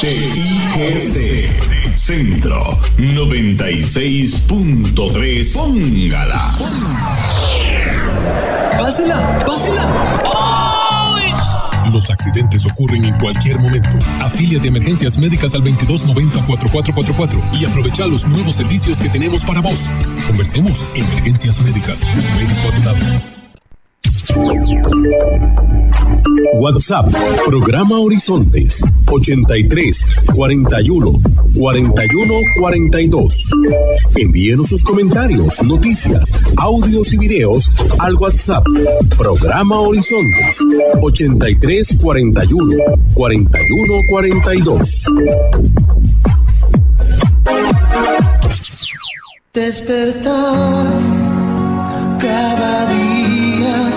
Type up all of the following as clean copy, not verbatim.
TIGC Centro 96.3. Póngala. ¡Pásela! Los accidentes ocurren en cualquier momento. Afilia de emergencias médicas al 2290-4444 y aprovecha los nuevos servicios que tenemos para vos. Conversemos. Emergencias médicas. Un médico a tu lado. WhatsApp, programa Horizontes, 83 41 41 42. Envíenos sus comentarios, noticias, audios y videos al WhatsApp, programa Horizontes, 83 41 41 42. Despertar cada día,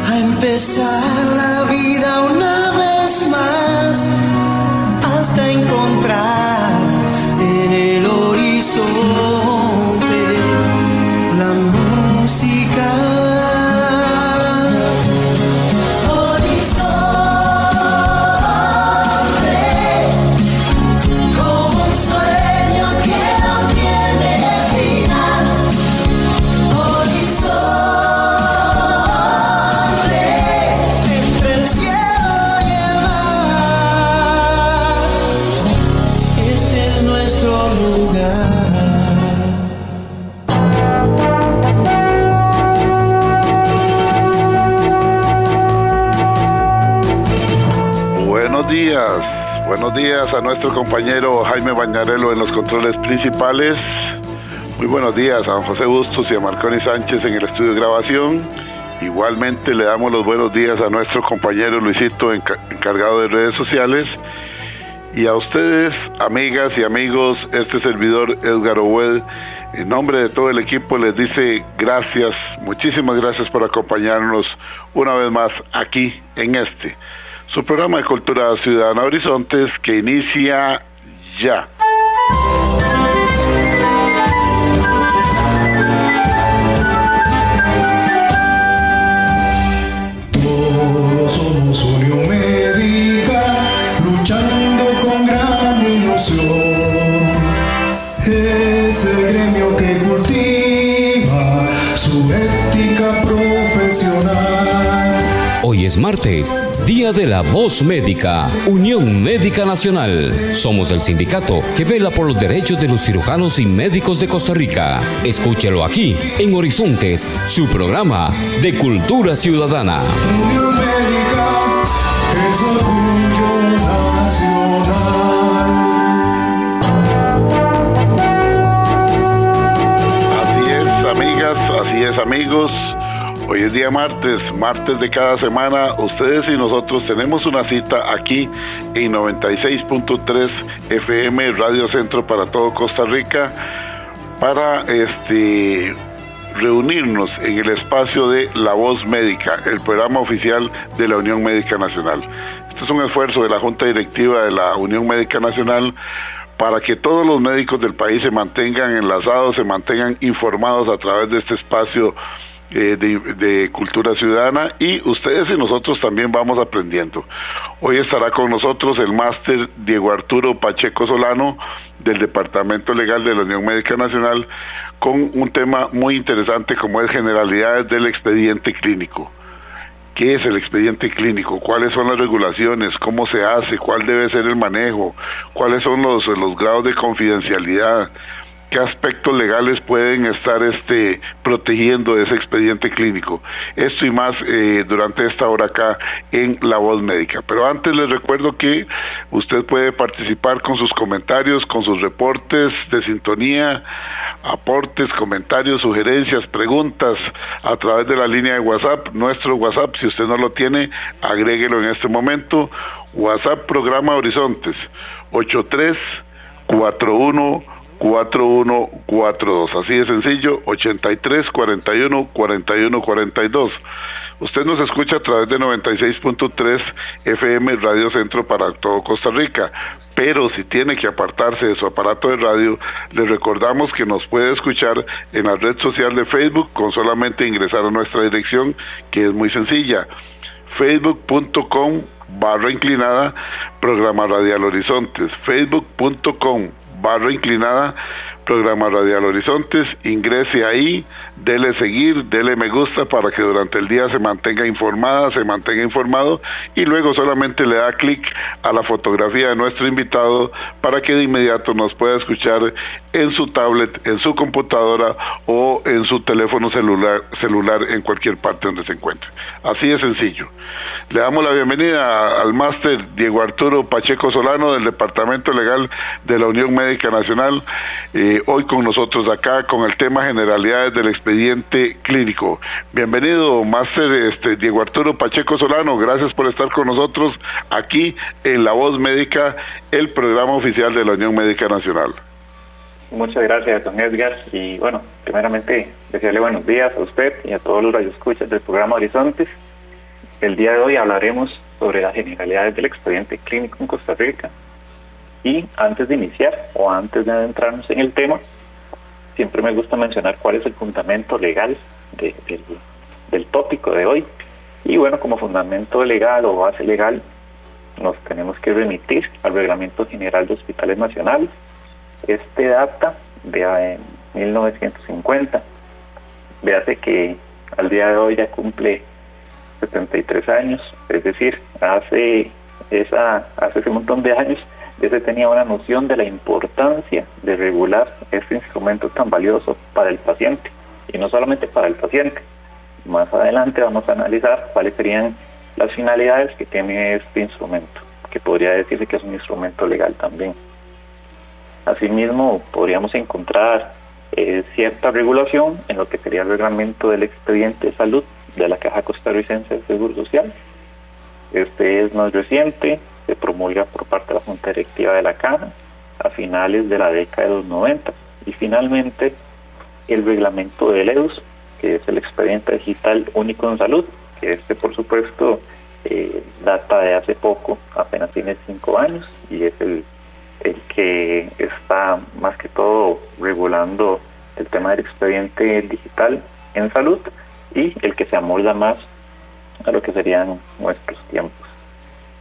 a empezar la vida una vez más, hasta encontrar en el horizonte la música. Buenos días a nuestro compañero Jaime Bañarello en los controles principales. Muy buenos días a José Bustos y a Marconi Sánchez en el estudio de grabación. Igualmente le damos los buenos días a nuestro compañero Luisito, encargado de redes sociales. Y a ustedes, amigas y amigos, este servidor Edgar Obuel, en nombre de todo el equipo les dice gracias, muchísimas gracias por acompañarnos una vez más aquí en su programa de Cultura Ciudadana Horizontes, que inicia ya. Todos somos Unión Médica, luchando con gran ilusión. Es el gremio que cultiva su ética profesional. Hoy es martes, Día de la Voz Médica, Unión Médica Nacional. Somos el sindicato que vela por los derechos de los cirujanos y médicos de Costa Rica. Escúchelo aquí, en Horizontes, su programa de Cultura Ciudadana. Unión Médica es orgullo nacional. Así es, amigas, así es, amigos. Hoy es día martes de cada semana. Ustedes y nosotros tenemos una cita aquí en 96.3 FM, Radio Centro para todo Costa Rica, para reunirnos en el espacio de La Voz Médica, el programa oficial de la Unión Médica Nacional. Este es un esfuerzo de la Junta Directiva de la Unión Médica Nacional para que todos los médicos del país se mantengan enlazados, se mantengan informados a través de este espacio de Cultura Ciudadana, y ustedes y nosotros también vamos aprendiendo. Hoy estará con nosotros el máster Diego Arturo Pacheco Solano del Departamento Legal de la Unión Médica Nacional, con un tema muy interesante como es generalidades del expediente clínico. ¿Qué es el expediente clínico? ¿Cuáles son las regulaciones? ¿Cómo se hace? ¿Cuál debe ser el manejo? ¿Cuáles son los grados de confidencialidad? ¿Qué aspectos legales pueden estar protegiendo ese expediente clínico? Esto y más durante esta hora acá en La Voz Médica. Pero antes les recuerdo que usted puede participar con sus comentarios, con sus reportes de sintonía, aportes, comentarios, sugerencias, preguntas a través de la línea de WhatsApp. Nuestro WhatsApp, si usted no lo tiene, agréguelo en este momento. WhatsApp Programa Horizontes 83414142, así de sencillo, 83 41 41 42. Usted nos escucha a través de 96.3 FM Radio Centro para todo Costa Rica, pero si tiene que apartarse de su aparato de radio, le recordamos que nos puede escuchar en la red social de Facebook con solamente ingresar a nuestra dirección, que es muy sencilla, facebook.com/inclinada Programa Radial Horizontes, facebook.com/inclinada Programa Radial Horizontes. Ingrese ahí, dele seguir, dele me gusta para que durante el día se mantenga informada, se mantenga informado, y luego solamente le da clic a la fotografía de nuestro invitado para que de inmediato nos pueda escuchar en su tablet, en su computadora o en su teléfono celular en cualquier parte donde se encuentre. Así de sencillo. Le damos la bienvenida al máster Diego Arturo Pacheco Solano del Departamento Legal de la Unión Médica Nacional, hoy con nosotros acá con el tema generalidades del expediente clínico. Bienvenido, máster Diego Arturo Pacheco Solano, gracias por estar con nosotros aquí en La Voz Médica, el programa oficial de la Unión Médica Nacional. Muchas gracias, don Edgar, y bueno, primeramente desearle buenos días a usted y a todos los radioescuchas del programa Horizontes. El día de hoy hablaremos sobre las generalidades del expediente clínico en Costa Rica. Y antes de iniciar, o antes de adentrarnos en el tema, siempre me gusta mencionar cuál es el fundamento legal del tópico de hoy. Y bueno, como fundamento legal o base legal, nos tenemos que remitir al Reglamento General de Hospitales Nacionales. Este data de 1950. Véase que al día de hoy ya cumple 73 años, es decir, hace ese montón de años ya se tenía una noción de la importancia de regular este instrumento tan valioso para el paciente, y no solamente para el paciente. Más adelante vamos a analizar cuáles serían las finalidades que tiene este instrumento, que podría decirse que es un instrumento legal también. Asimismo, podríamos encontrar cierta regulación en lo que sería el reglamento del expediente de salud de la Caja Costarricense de Seguro Social. Este es más reciente, se promulga por parte de la Junta Directiva de la Caja a finales de la década de los 90. Y finalmente, el reglamento del EDUS, que es el expediente digital único en salud, que por supuesto data de hace poco, apenas tiene 5 años, y es el que está más que todo regulando el tema del expediente digital en salud, y el que se amolda más a lo que serían nuestros tiempos.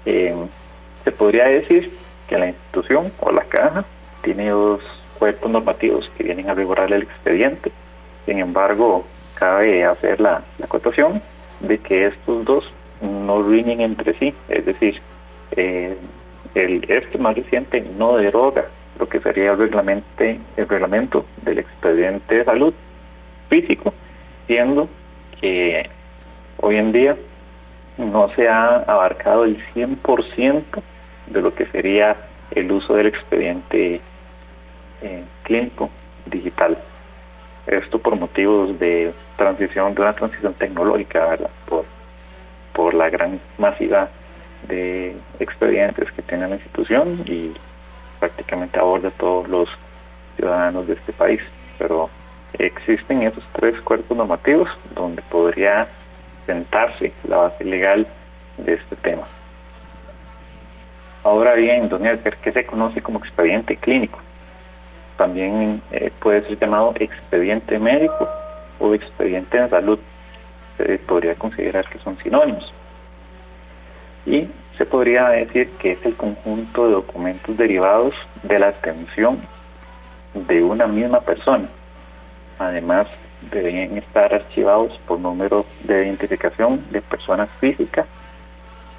Se podría decir que la institución o la caja tiene 2 cuerpos normativos que vienen a regular el expediente. Sin embargo, cabe hacer la acotación de que estos 2 no riñen entre sí, es decir, este más reciente no deroga lo que sería el reglamento del expediente de salud físico, siendo que hoy en día no se ha abarcado el 100% de lo que sería el uso del expediente clínico digital. Esto por motivos de una transición tecnológica, ¿verdad? Por la gran masividad de expedientes que tiene la institución, y prácticamente aborda a todos los ciudadanos de este país. Pero existen esos 3 cuerpos normativos donde podría sentarse la base legal de este tema. Ahora bien, don Edgar, ¿qué se conoce como expediente clínico? También puede ser llamado expediente médico o expediente en salud. Se podría considerar que son sinónimos. Y se podría decir que es el conjunto de documentos derivados de la atención de una misma persona. Además, deben estar archivados por número de identificación de personas físicas,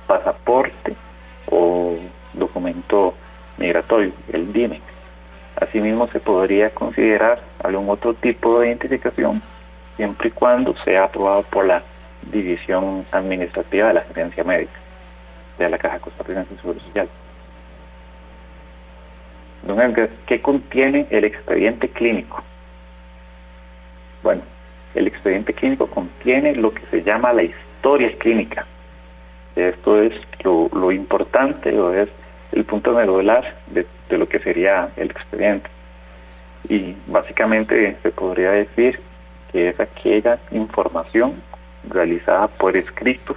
pasaporte o documento migratorio, el DIME. Asimismo, se podría considerar algún otro tipo de identificación, siempre y cuando sea aprobado por la División Administrativa de la Gerencia Médica de la Caja Costarricense de Seguro Social. Don Edgar, ¿qué contiene el expediente clínico? Bueno, el expediente clínico contiene lo que se llama la historia clínica. Esto es lo importante, o es el punto medular de lo que sería el expediente. Y básicamente se podría decir que es aquella información realizada por escrito,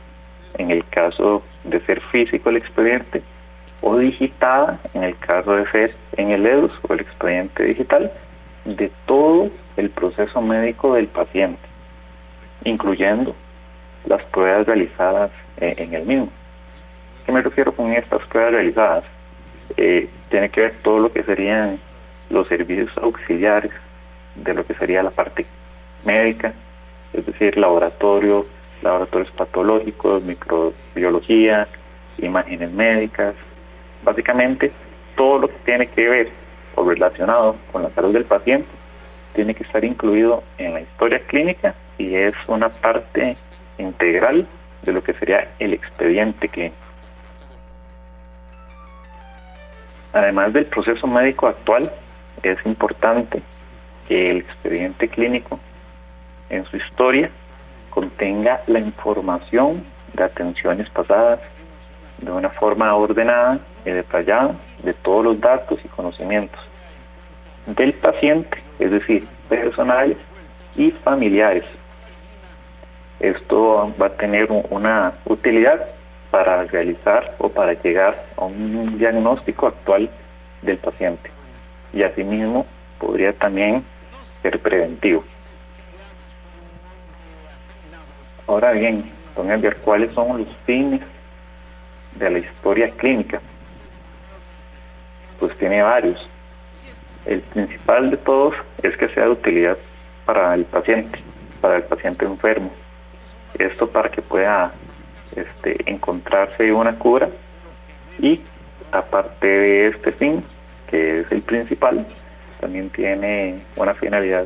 en el caso de ser físico el expediente, o digitada, en el caso de ser en el EDUS o el expediente digital, de todo el proceso médico del paciente, incluyendo las pruebas realizadas en el mismo. ¿Qué me refiero con estas pruebas realizadas? Tiene que ver todo lo que serían los servicios auxiliares de lo que sería la parte médica, es decir, laboratorios patológicos, microbiología, imágenes médicas, básicamente todo lo que tiene que ver o relacionado con la salud del paciente tiene que estar incluido en la historia clínica y es una parte integral de lo que sería el expediente clínico. Además del proceso médico actual, es importante que el expediente clínico en su historia contenga la información de atenciones pasadas de una forma ordenada y detallada de todos los datos y conocimientos del paciente, es decir, personales y familiares. Esto va a tener una utilidad para realizar o para llegar a un diagnóstico actual del paciente y asimismo podría también ser preventivo. Ahora bien, don Edgar, ¿cuáles son los fines de la historia clínica? Pues tiene varios. El principal de todos es que sea de utilidad para el paciente enfermo. Esto para que pueda encontrarse una cura y aparte de este fin, que es el principal, también tiene una finalidad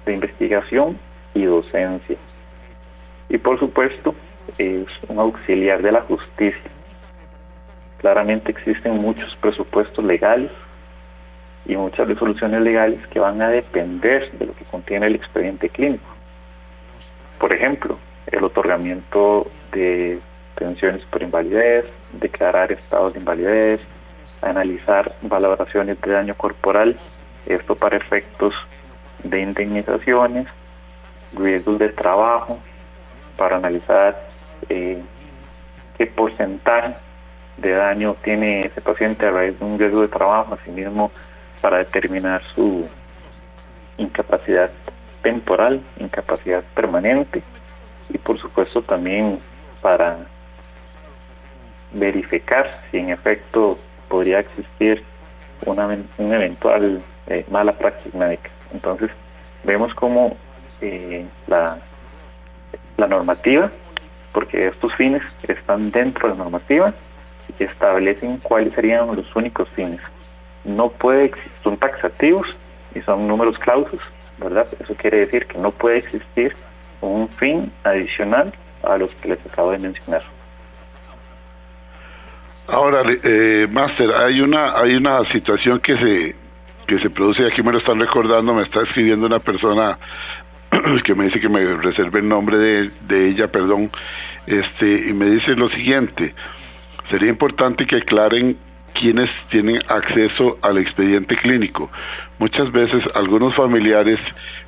de investigación y docencia. Y por supuesto, es un auxiliar de la justicia. Claramente existen muchos presupuestos legales y muchas resoluciones legales que van a depender de lo que contiene el expediente clínico. Por ejemplo, el otorgamiento de pensiones por invalidez, declarar estados de invalidez, analizar valoraciones de daño corporal, esto para efectos de indemnizaciones, riesgos de trabajo, para analizar qué porcentaje de daño tiene ese paciente a raíz de un riesgo de trabajo, asimismo para determinar su incapacidad temporal, incapacidad permanente y por supuesto también para verificar si en efecto podría existir un eventual mala praxis médica. Entonces vemos cómo la normativa, porque estos fines están dentro de la normativa y establecen cuáles serían los únicos fines. No puede existir, son taxativos y son números clausus, ¿verdad? Eso quiere decir que no puede existir un fin adicional a los que les acabo de mencionar. Ahora, Máster, hay una situación que se produce, aquí me lo están recordando, me está escribiendo una persona que me dice que me reserve el nombre de ella, perdón, y me dice lo siguiente: sería importante que aclaren quiénes tienen acceso al expediente clínico. Muchas veces algunos familiares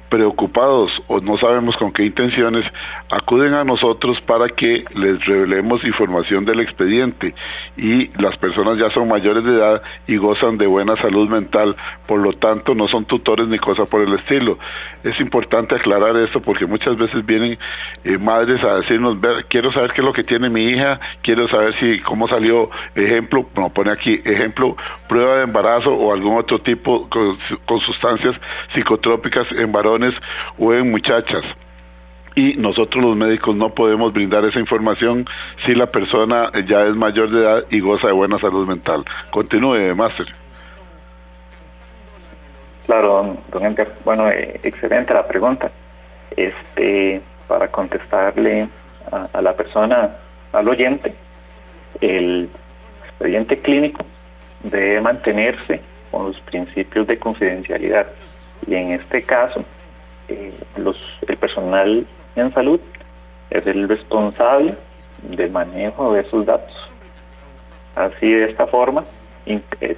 preocupados o no sabemos con qué intenciones acuden a nosotros para que les revelemos información del expediente y las personas ya son mayores de edad y gozan de buena salud mental, por lo tanto no son tutores ni cosa por el estilo. Es importante aclarar esto porque muchas veces vienen madres a decirnos: quiero saber qué es lo que tiene mi hija, quiero saber cómo salió, ejemplo, no pone aquí, ejemplo, prueba de embarazo o algún otro tipo con sustancias psicotrópicas en varones o en muchachas, y nosotros los médicos no podemos brindar esa información si la persona ya es mayor de edad y goza de buena salud mental. Continúe, Máster. Claro, don Edgar. Bueno, excelente la pregunta. Para contestarle a la persona, al oyente, el expediente clínico debe mantenerse con los principios de confidencialidad y en este caso el personal en salud es el responsable del manejo de esos datos. Así, de esta forma,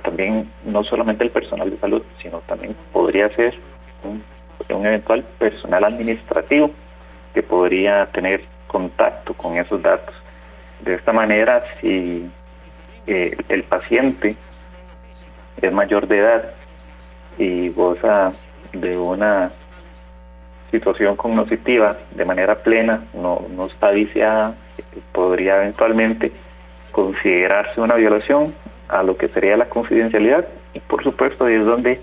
también no solamente el personal de salud, sino también podría ser un eventual personal administrativo que podría tener contacto con esos datos. De esta manera, si el paciente es mayor de edad y goza de una situación cognitiva de manera plena, no está viciada, podría eventualmente considerarse una violación a lo que sería la confidencialidad, y por supuesto ahí es donde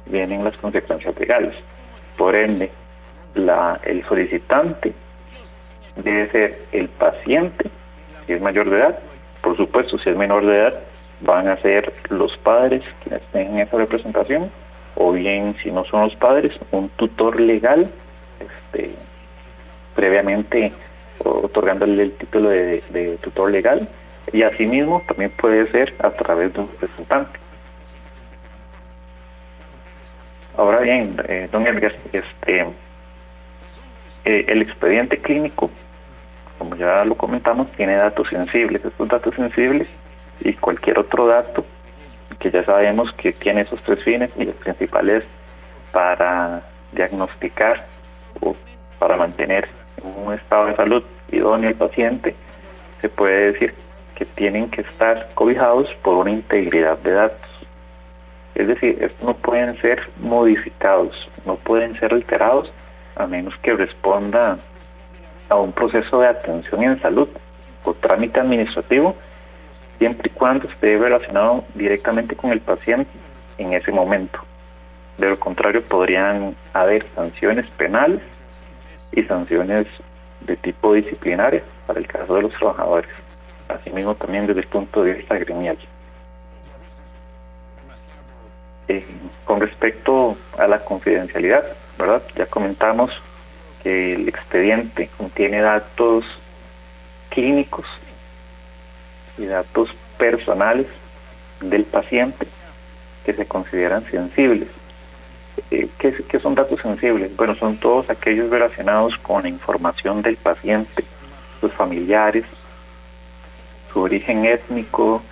vienen las consecuencias legales. Por ende, el solicitante debe ser el paciente, si es mayor de edad. Por supuesto, si es menor de edad, van a ser los padres quienes tengan esa representación, o bien, si no son los padres, un tutor legal, previamente otorgándole el título de tutor legal, y asimismo también puede ser a través de un representante. Ahora bien, don Edgar, el expediente clínico, como ya lo comentamos, tiene datos sensibles. Estos datos sensibles y cualquier otro dato que ya sabemos que tiene esos tres fines, y el principal es para diagnosticar o para mantener un estado de salud idóneo al paciente, se puede decir que tienen que estar cobijados por una integridad de datos. Es decir, estos no pueden ser modificados, no pueden ser alterados, a menos que responda a un proceso de atención en salud o trámite administrativo, siempre y cuando esté relacionado directamente con el paciente en ese momento. De lo contrario, podrían haber sanciones penales y sanciones de tipo disciplinario para el caso de los trabajadores, asimismo también desde el punto de vista gremial. Con respecto a la confidencialidad, ¿verdad? Ya comentamos que el expediente contiene datos clínicos y datos personales del paciente que se consideran sensibles. ¿Qué son datos sensibles? Bueno, son todos aquellos relacionados con la información del paciente, sus familiares, su origen étnico,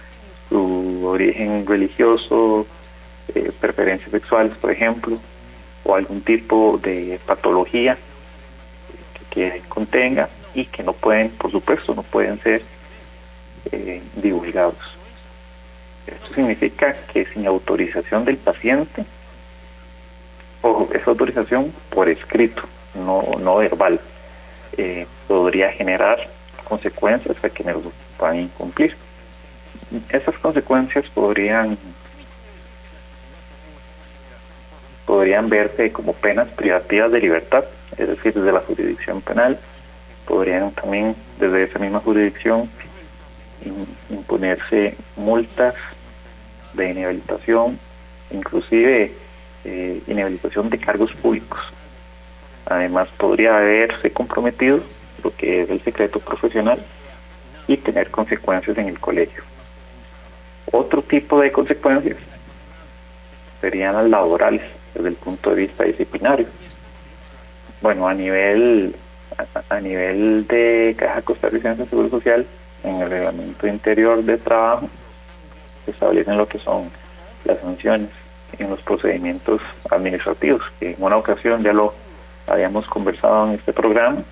su origen religioso, preferencias sexuales, por ejemplo, o algún tipo de patología que contenga y que no pueden, por supuesto, no pueden ser divulgados. Esto significa que sin autorización del paciente, ojo, esa autorización por escrito, no verbal, podría generar consecuencias a quienes lo van a incumplir. Esas consecuencias podrían verse como penas privativas de libertad, es decir, desde la jurisdicción penal. Podrían también desde esa misma jurisdicción imponerse multas de inhabilitación, inclusive inhabilitación de cargos públicos. Además, podría haberse comprometido lo que es el secreto profesional y tener consecuencias en el colegio. Otro tipo de consecuencias serían las laborales desde el punto de vista disciplinario. Bueno, a nivel de Caja Costarricense de Seguro Social, en el reglamento interior de trabajo se establecen lo que son las sanciones en los procedimientos administrativos, que en una ocasión ya lo habíamos conversado en este programa,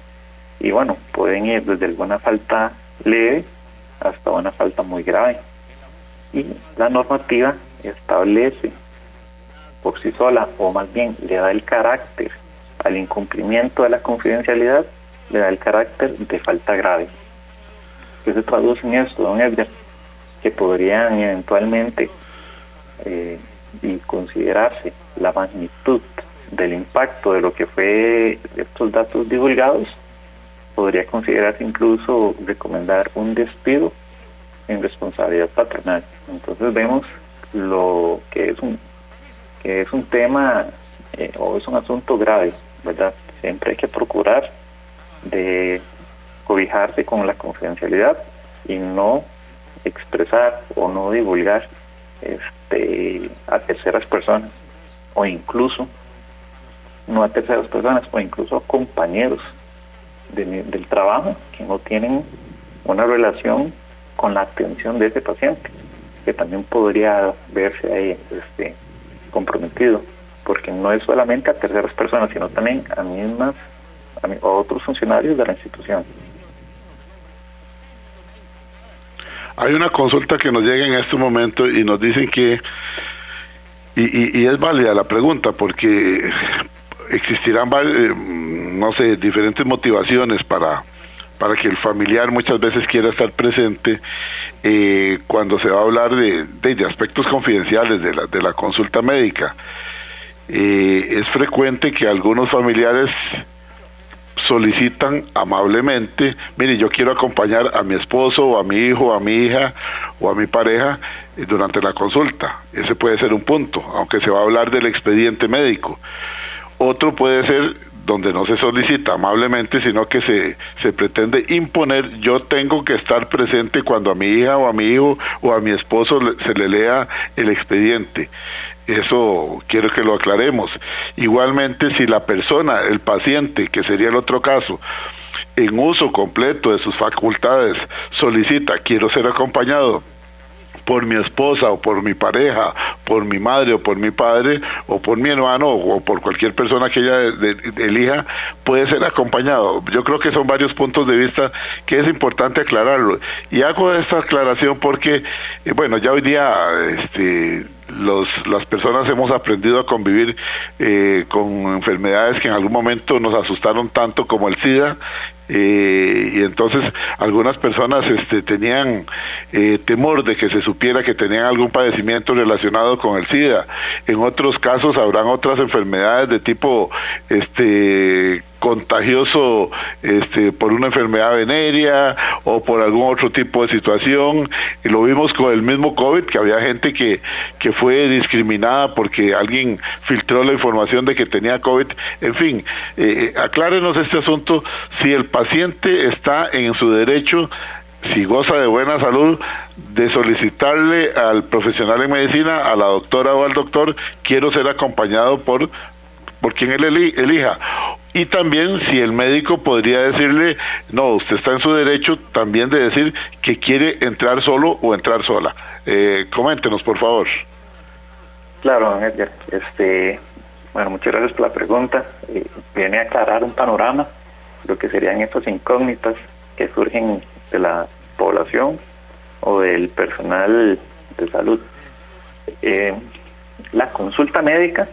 y bueno, pueden ir desde alguna falta leve hasta una falta muy grave, y la normativa establece por sí sola, o más bien le da el carácter al incumplimiento de la confidencialidad, le da el carácter de falta grave. ¿Qué se traduce en esto, don Edgar? Que podrían eventualmente y considerarse la magnitud del impacto de lo que fue estos datos divulgados, podría considerarse incluso recomendar un despido en responsabilidad patronal. Entonces vemos lo que es un tema o es un asunto grave, ¿verdad? Siempre hay que procurar de cobijarse con la confidencialidad y no expresar o no divulgar a terceras personas, o incluso no a terceras personas, o incluso a compañeros del trabajo que no tienen una relación con la atención de ese paciente, que también podría verse ahí comprometido, porque no es solamente a terceras personas, sino también a otros funcionarios de la institución. Hay una consulta que nos llega en este momento y nos dicen que, y es válida la pregunta, porque existirán, no sé, diferentes motivaciones para que el familiar muchas veces quiera estar presente cuando se va a hablar de aspectos confidenciales de la consulta médica. Es frecuente que algunos familiares solicitan amablemente, mire, yo quiero acompañar a mi esposo o a mi hijo o a mi hija o a mi pareja durante la consulta. Ese puede ser un punto, aunque se va a hablar del expediente médico. Otro puede ser donde no se solicita amablemente, sino que se pretende imponer, yo tengo que estar presente cuando a mi hija o a mi hijo o a mi esposo se le lea el expediente. Eso quiero que lo aclaremos. Igualmente, si la persona, el paciente, que sería el otro caso, en uso completo de sus facultades, solicita, quiero ser acompañado por mi esposa o por mi pareja, por mi madre o por mi padre o por mi hermano o por cualquier persona que ella elija, puede ser acompañado. Yo creo que son varios puntos de vista que es importante aclararlo. Y hago esta aclaración porque, bueno, ya hoy día las personas hemos aprendido a convivir con enfermedades que en algún momento nos asustaron tanto como el SIDA, y entonces algunas personas tenían temor de que se supiera que tenían algún padecimiento relacionado con el SIDA. En otros casos habrán otras enfermedades de tipo contagioso por una enfermedad venérea o por algún otro tipo de situación. Y lo vimos con el mismo COVID, que había gente que fue discriminada porque alguien filtró la información de que tenía COVID. En fin, aclárenos este asunto. Si el paciente está en su derecho, si goza de buena salud, de solicitarle al profesional en medicina, a la doctora o al doctor, quiero ser acompañado por quien él elija. Y también si el médico podría decirle, no, usted está en su derecho también de decir que quiere entrar solo o entrar sola. Coméntenos, por favor. Claro, don Edgar. Bueno, muchas gracias por la pregunta. Viene a aclarar un panorama, lo que serían estas incógnitas que surgen de la población o del personal de salud. La consulta médica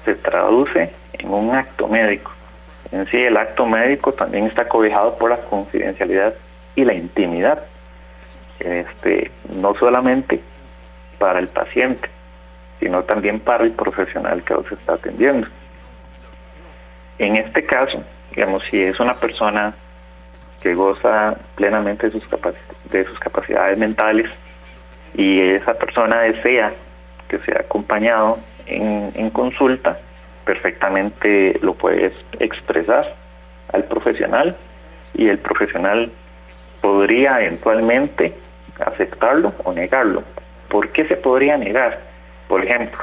se traduce en un acto médico. En sí, el acto médico también está cobijado por la confidencialidad y la intimidad, no solamente para el paciente, sino también para el profesional que los está atendiendo. En este caso, digamos, si es una persona que goza plenamente de sus capacidades mentales y esa persona desea que sea acompañado en consulta, perfectamente lo puedes expresar al profesional y el profesional podría eventualmente aceptarlo o negarlo. ¿Por qué se podría negar? Por ejemplo,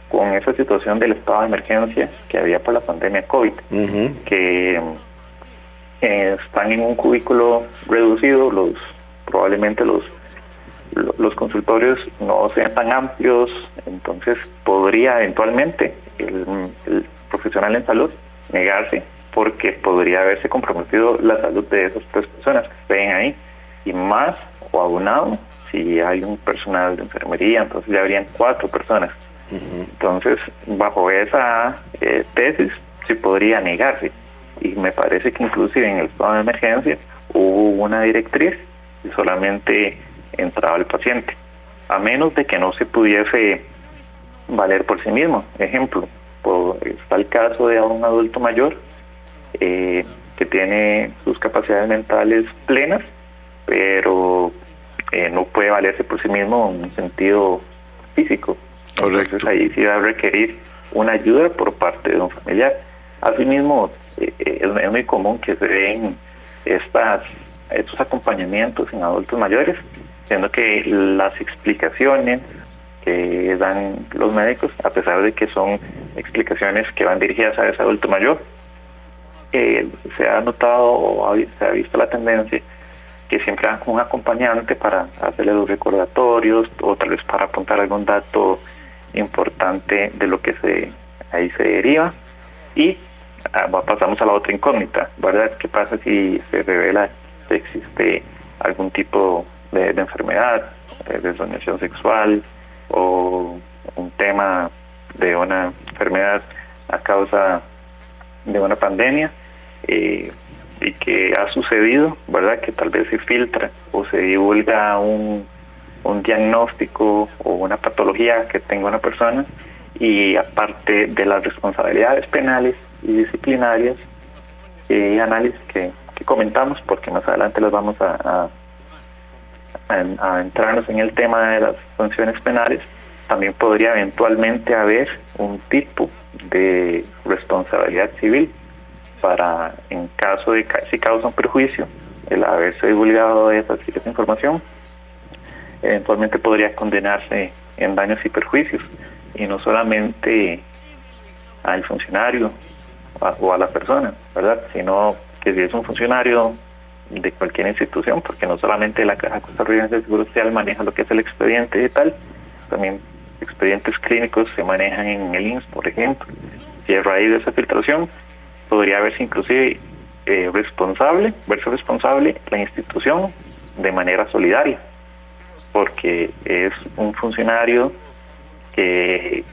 con esa situación del estado de emergencia que había por la pandemia COVID, que están en un cubículo reducido, probablemente los consultorios no sean tan amplios, entonces podría eventualmente el profesional en salud negarse porque podría haberse comprometido la salud de esas 3 personas que estén ahí, y más o aunado si hay un personal de enfermería, entonces ya habrían 4 personas. Entonces, bajo esa tesis sí podría negarse, y me parece que inclusive en el estado de emergencia hubo una directriz y solamente entraba el paciente, a menos de que no se pudiese valer por sí mismo. Ejemplo, está el caso de un adulto mayor que tiene sus capacidades mentales plenas, pero no puede valerse por sí mismo en un sentido físico. Correcto. Entonces ahí sí va a requerir una ayuda por parte de un familiar. Asimismo, es muy común que se den estos acompañamientos en adultos mayores, siendo que las explicaciones que dan los médicos, a pesar de que son explicaciones que van dirigidas a ese adulto mayor, se ha notado o se ha visto la tendencia que siempre dan un acompañante para hacerle los recordatorios o tal vez para apuntar algún dato importante de lo que ahí se deriva. Y pasamos a la otra incógnita, ¿verdad? ¿Qué pasa si se revela que existe algún tipo de enfermedad, de desviación sexual o un tema de una enfermedad a causa una pandemia, y que ha sucedido, ¿verdad? Que tal vez se filtra o se divulga un diagnóstico o una patología que tenga una persona, y aparte de las responsabilidades penales y disciplinarias y análisis que comentamos, porque más adelante las vamos a entrarnos en el tema de las sanciones penales, también podría eventualmente haber un tipo de responsabilidad civil para, en caso de si causa un perjuicio el haberse divulgado esa información, eventualmente podría condenarse en daños y perjuicios, y no solamente al funcionario o a la persona, ¿verdad? Sino que si es un funcionario de cualquier institución, porque no solamente la Caja Costarricense de Seguro Social maneja lo que es el expediente y tal, también expedientes clínicos se manejan en el INSS, por ejemplo. Si a raíz de esa filtración podría verse inclusive verse responsable la institución de manera solidaria, porque es un funcionario que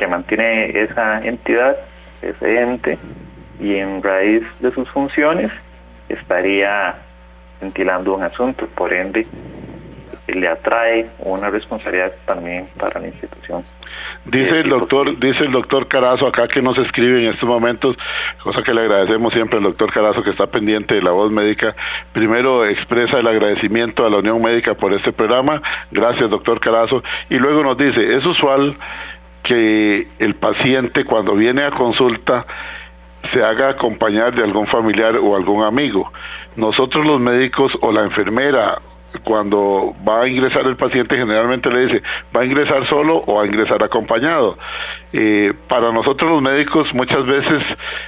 mantiene esa entidad, ese ente, y en raíz de sus funciones estaría ventilando un asunto, por ende le atrae una responsabilidad también para la institución. Dice el doctor Carazo acá, que nos escribe en estos momentos, cosa que le agradecemos siempre al doctor Carazo, que está pendiente de La Voz Médica. Primero expresa el agradecimiento a la Unión Médica por este programa, gracias doctor Carazo, y luego nos dice, es usual que el paciente cuando viene a consulta se haga acompañar de algún familiar o algún amigo. Nosotros los médicos o la enfermera, cuando va a ingresar el paciente, generalmente le dice, ¿va a ingresar solo o va a ingresar acompañado? Para nosotros los médicos, muchas veces,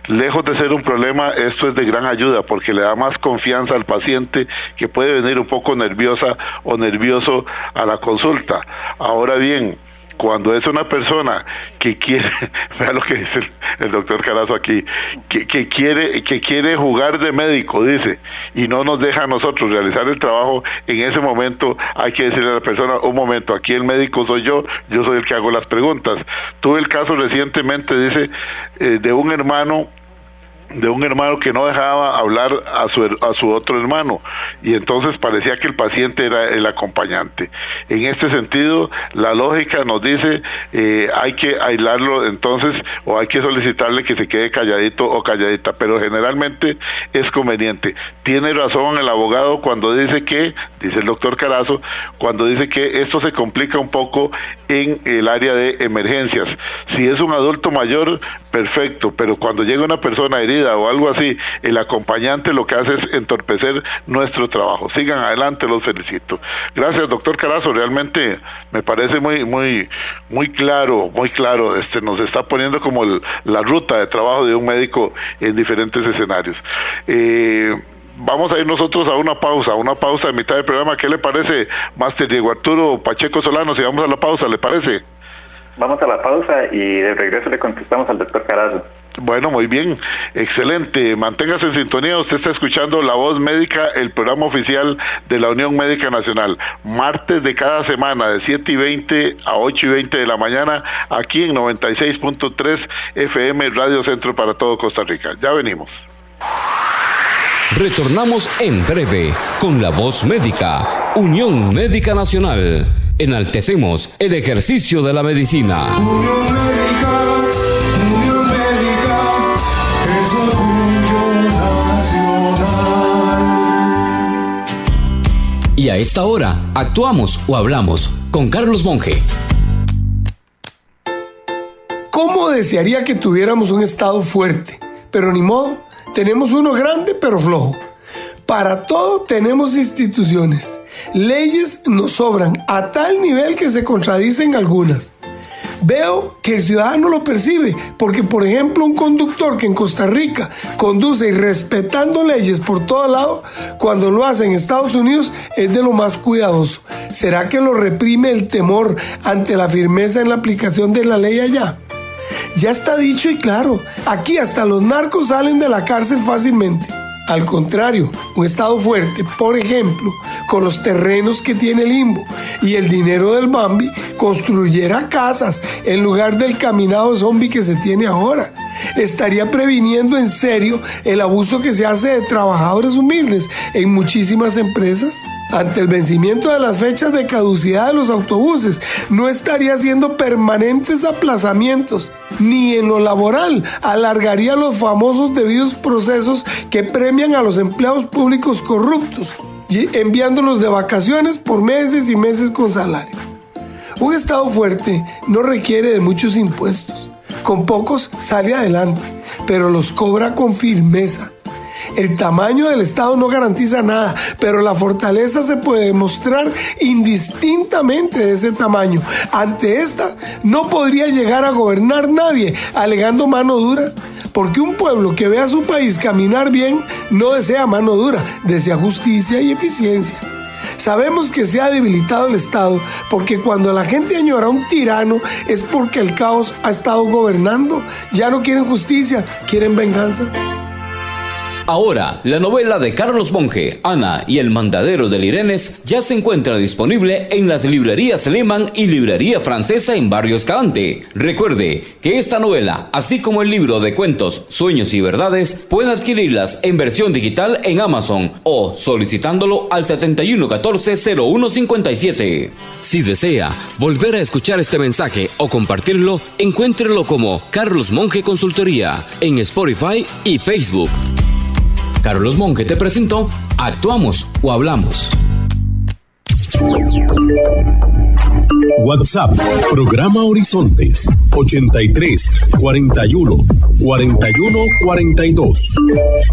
lejos de ser un problema, esto es de gran ayuda, porque le da más confianza al paciente, que puede venir un poco nerviosa o nervioso a la consulta. Ahora bien, cuando es una persona que quiere, vea lo que dice el doctor Carazo aquí, que quiere jugar de médico, dice, y no nos deja a nosotros realizar el trabajo, en ese momento hay que decirle a la persona, un momento, aquí el médico soy yo soy el que hago las preguntas. Tuve el caso recientemente, dice, de un hermano que no dejaba hablar a su otro hermano, y entonces parecía que el paciente era el acompañante. En este sentido, la lógica nos dice, hay que aislarlo entonces, o hay que solicitarle que se quede calladito o calladita, pero generalmente es conveniente. Tiene razón el abogado cuando dice que, dice el doctor Carazo, cuando dice que esto se complica un poco en el área de emergencias. Si es un adulto mayor, perfecto, pero cuando llega una persona herida o algo así, el acompañante lo que hace es entorpecer nuestro trabajo. Sigan adelante, los felicito. Gracias, doctor Carazo, realmente me parece muy claro, nos está poniendo como la ruta de trabajo de un médico en diferentes escenarios. Vamos a ir nosotros a una pausa a mitad del programa. ¿Qué le parece, Máster Diego Arturo Pacheco Solano, si vamos a la pausa, le parece? Vamos a la pausa y de regreso le contestamos al doctor Carazo. Bueno, muy bien, excelente. Manténgase en sintonía, usted está escuchando La Voz Médica, el programa oficial de la Unión Médica Nacional. Martes de cada semana, de 7:20 a 8:20 de la mañana, aquí en 96.3 FM Radio Centro para todo Costa Rica. Ya venimos. Retornamos en breve con La Voz Médica, Unión Médica Nacional. Enaltecemos el ejercicio de la medicina. Unión Médica, es orgullo nacional. Y a esta hora, actuamos o hablamos con Carlos Monge. ¿Cómo desearía que tuviéramos un Estado fuerte? Pero ni modo, tenemos uno grande pero flojo. Para todo tenemos instituciones. Leyes nos sobran a tal nivel que se contradicen algunas. Veo que el ciudadano lo percibe, porque por ejemplo un conductor que en Costa Rica conduce y respetando leyes por todo lado, cuando lo hace en Estados Unidos es de lo más cuidadoso. ¿Será que lo reprime el temor ante la firmeza en la aplicación de la ley allá? Ya está dicho y claro, aquí hasta los narcos salen de la cárcel fácilmente. Al contrario, un Estado fuerte, por ejemplo, con los terrenos que tiene el INVO y el dinero del Bambi, construyera casas en lugar del caminado zombie que se tiene ahora. Estaría previniendo en serio el abuso que se hace de trabajadores humildes en muchísimas empresas. Ante el vencimiento de las fechas de caducidad de los autobuses, no estaría haciendo permanentes aplazamientos, ni en lo laboral alargaría los famosos debidos procesos que premian a los empleados públicos corruptos, enviándolos de vacaciones por meses y meses con salario. Un Estado fuerte no requiere de muchos impuestos. Con pocos sale adelante, pero los cobra con firmeza. El tamaño del Estado no garantiza nada, pero la fortaleza se puede demostrar indistintamente de ese tamaño. Ante esta, no podría llegar a gobernar nadie alegando mano dura, porque un pueblo que ve a su país caminar bien no desea mano dura, desea justicia y eficiencia. Sabemos que se ha debilitado el Estado porque cuando la gente añora a un tirano es porque el caos ha estado gobernando. Ya no quieren justicia, quieren venganza. Ahora, la novela de Carlos Monge, Ana y el Mandadero del Irenes, ya se encuentra disponible en las librerías Lehmann y Librería Francesa en Barrio Escalante. Recuerde que esta novela, así como el libro de cuentos Sueños y Verdades, pueden adquirirlas en versión digital en Amazon o solicitándolo al 7114-0157. Si desea volver a escuchar este mensaje o compartirlo, encuéntrelo como Carlos Monge Consultoría en Spotify y Facebook. Carlos Monge te presentó Actuamos o Hablamos. WhatsApp, programa Horizontes, 83 41 41 42.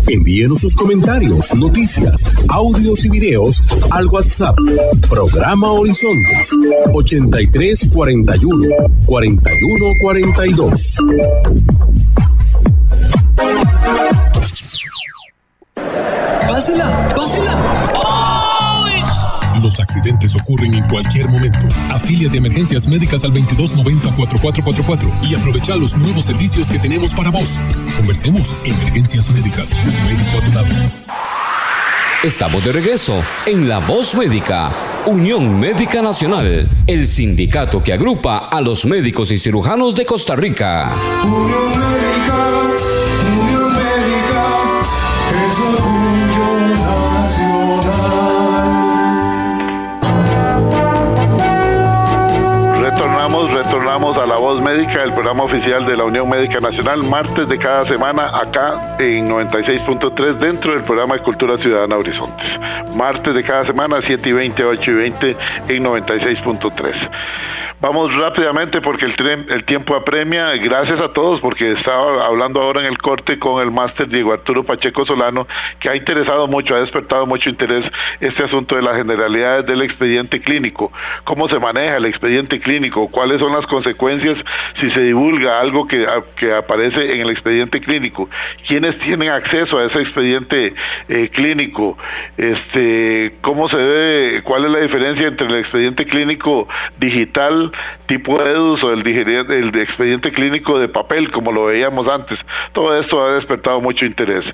Envíenos sus comentarios, noticias, audios y videos al WhatsApp, programa Horizontes, 83 41 41 42. ¡Pásela! ¡Pásela! Los accidentes ocurren en cualquier momento. Afíliate a Emergencias Médicas al 2290-4444 y aprovecha los nuevos servicios que tenemos para vos. Conversemos. Emergencias Médicas. Un médico a tu lado. Estamos de regreso en La Voz Médica, Unión Médica Nacional, el sindicato que agrupa a los médicos y cirujanos de Costa Rica. Unión Médica es orgullo nacional. Retornamos a La Voz Médica, el programa oficial de la Unión Médica Nacional, martes de cada semana acá en 96.3 dentro del programa de Cultura Ciudadana Horizontes. Martes de cada semana, 7 y 20, 8 y 20 en 96.3. Vamos rápidamente porque el tiempo apremia. Gracias a todos porque estaba hablando ahora en el corte con el máster Diego Arturo Pacheco Solano, que ha interesado mucho, ha despertado mucho interés este asunto de las generalidades del expediente clínico. ¿Cómo se maneja el expediente clínico? ¿Cuáles son las consecuencias si se divulga algo que aparece en el expediente clínico? ¿Quiénes tienen acceso a ese expediente clínico? ¿Cómo se debe? ¿Cuál es la diferencia entre el expediente clínico digital tipo EDUS o el de expediente clínico de papel como lo veíamos antes? Todo esto ha despertado mucho interés.